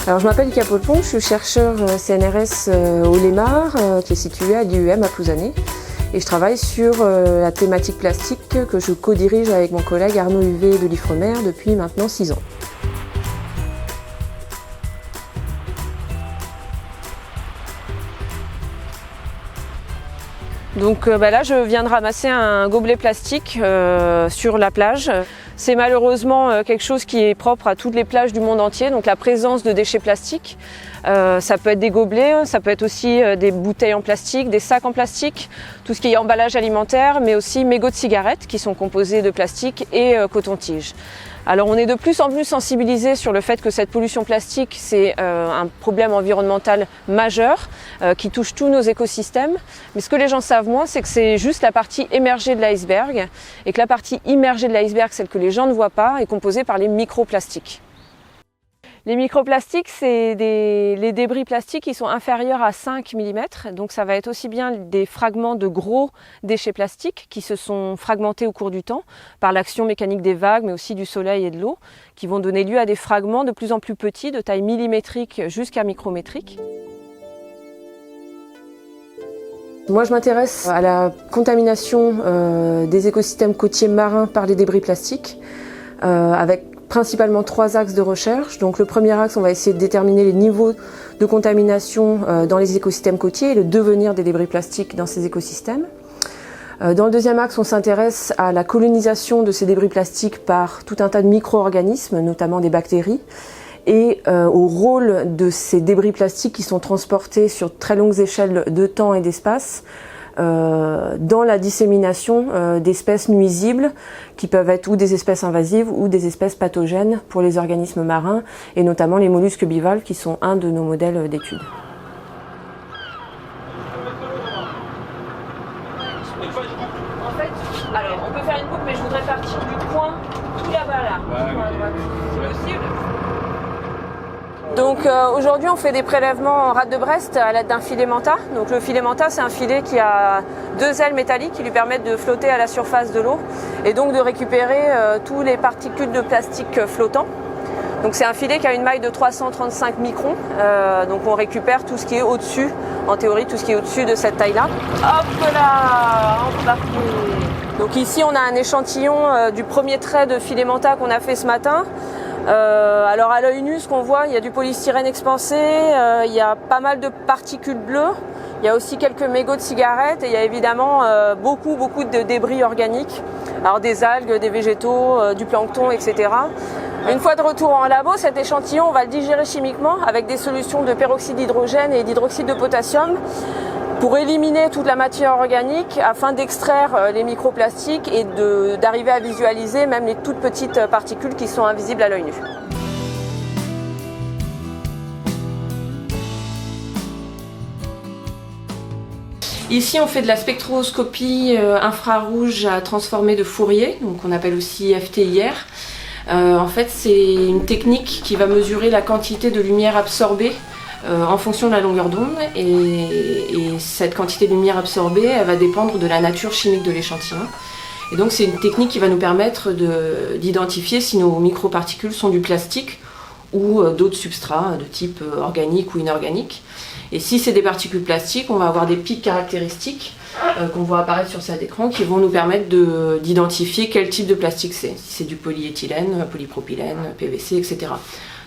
Alors, je m'appelle Ika Polpon, je suis chercheur CNRS au Lémar, qui est situé à l'IUM à Plouzané. Et je travaille sur la thématique plastique que je co-dirige avec mon collègue Arnaud Huvet de l'Ifremer depuis maintenant 6 ans. Donc là, je viens de ramasser un gobelet plastique sur la plage. C'est malheureusement quelque chose qui est propre à toutes les plages du monde entier, donc la présence de déchets plastiques. Ça peut être des gobelets, ça peut être aussi des bouteilles en plastique, des sacs en plastique, tout ce qui est emballage alimentaire, mais aussi mégots de cigarettes qui sont composés de plastique et coton-tige. Alors on est de plus en plus sensibilisé sur le fait que cette pollution plastique, c'est un problème environnemental majeur qui touche tous nos écosystèmes. Mais ce que les gens savent moins, c'est que c'est juste la partie émergée de l'iceberg et que la partie immergée de l'iceberg, celle que les gens ne voient pas, est composée par les microplastiques. Les microplastiques, c'est les débris plastiques qui sont inférieurs à 5 mm. Donc ça va être aussi bien des fragments de gros déchets plastiques qui se sont fragmentés au cours du temps par l'action mécanique des vagues, mais aussi du soleil et de l'eau, qui vont donner lieu à des fragments de plus en plus petits, de taille millimétrique jusqu'à micrométrique. Moi, je m'intéresse à la contamination des écosystèmes côtiers marins par les débris plastiques, avec principalement 3 axes de recherche. Donc le premier axe, on va essayer de déterminer les niveaux de contamination dans les écosystèmes côtiers et le devenir des débris plastiques dans ces écosystèmes. Dans le deuxième axe, on s'intéresse à la colonisation de ces débris plastiques par tout un tas de micro-organismes, notamment des bactéries, et au rôle de ces débris plastiques qui sont transportés sur très longues échelles de temps et d'espace dans la dissémination d'espèces nuisibles qui peuvent être ou des espèces invasives ou des espèces pathogènes pour les organismes marins et notamment les mollusques bivalves qui sont un de nos modèles d'études. En fait, alors on peut faire une coupe mais je voudrais partir du point tout là-bas là. C'est possible ? Donc aujourd'hui on fait des prélèvements en rade de Brest à l'aide d'un filet manta. Donc le filet manta, c'est un filet qui a 2 ailes métalliques qui lui permettent de flotter à la surface de l'eau et donc de récupérer tous les particules de plastique flottants. Donc c'est un filet qui a une maille de 335 microns, donc on récupère tout ce qui est au-dessus, en théorie tout ce qui est au-dessus de cette taille-là. Hop là, embarqué. Donc ici on a un échantillon du premier trait de filet manta qu'on a fait ce matin. Alors à l'œil nu, ce qu'on voit, il y a du polystyrène expansé, il y a pas mal de particules bleues, il y a aussi quelques mégots de cigarettes et il y a évidemment beaucoup de débris organiques, alors des algues, des végétaux, du plancton, etc. Une fois de retour en labo, cet échantillon, on va le digérer chimiquement avec des solutions de peroxyde d'hydrogène et d'hydroxyde de potassium pour éliminer toute la matière organique afin d'extraire les microplastiques et d'arriver à visualiser même les toutes petites particules qui sont invisibles à l'œil nu. Ici, on fait de la spectroscopie infrarouge à transformer de Fourier, donc on appelle aussi FTIR. En fait, c'est une technique qui va mesurer la quantité de lumière absorbée en fonction de la longueur d'onde et cette quantité de lumière absorbée, elle va dépendre de la nature chimique de l'échantillon. Et donc c'est une technique qui va nous permettre d'identifier si nos microparticules sont du plastique ou d'autres substrats de type organique ou inorganique. Et si c'est des particules plastiques, on va avoir des pics caractéristiques qu'on voit apparaître sur cet écran qui vont nous permettre d'identifier quel type de plastique c'est. Si c'est du polyéthylène, polypropylène, PVC, etc.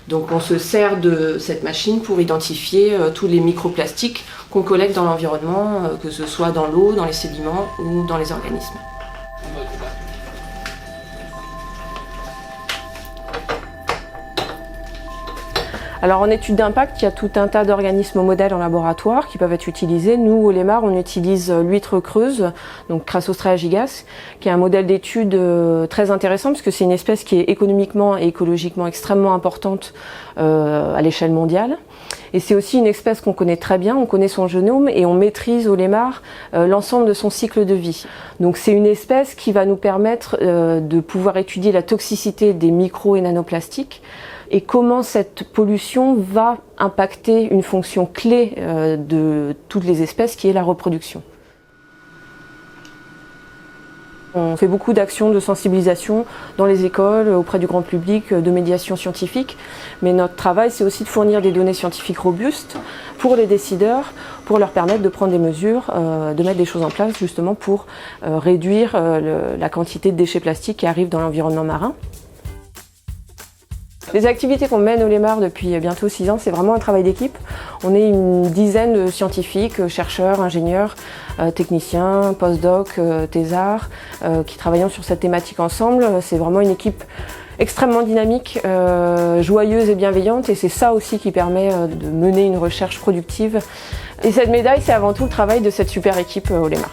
Donc on se sert de cette machine pour identifier tous les microplastiques qu'on collecte dans l'environnement, que ce soit dans l'eau, dans les sédiments ou dans les organismes. Alors en étude d'impact, il y a tout un tas d'organismes modèles en laboratoire qui peuvent être utilisés. Nous, au Lémar, on utilise l'huître creuse, donc Crassostrea gigas, qui est un modèle d'étude très intéressant parce que c'est une espèce qui est économiquement et écologiquement extrêmement importante à l'échelle mondiale. Et c'est aussi une espèce qu'on connaît très bien, on connaît son génome et on maîtrise au Lémar l'ensemble de son cycle de vie. Donc c'est une espèce qui va nous permettre de pouvoir étudier la toxicité des micro et nanoplastiques et comment cette pollution va impacter une fonction clé de toutes les espèces qui est la reproduction. On fait beaucoup d'actions de sensibilisation dans les écoles, auprès du grand public, de médiation scientifique. Mais notre travail, c'est aussi de fournir des données scientifiques robustes pour les décideurs, pour leur permettre de prendre des mesures, de mettre des choses en place justement pour réduire la quantité de déchets plastiques qui arrivent dans l'environnement marin. Les activités qu'on mène au Lémar depuis bientôt 6 ans, c'est vraiment un travail d'équipe. On est une dizaine de scientifiques, chercheurs, ingénieurs, techniciens, post-doc, thésards, qui travaillons sur cette thématique ensemble. C'est vraiment une équipe extrêmement dynamique, joyeuse et bienveillante, et c'est ça aussi qui permet de mener une recherche productive. Et cette médaille, c'est avant tout le travail de cette super équipe au Lémar.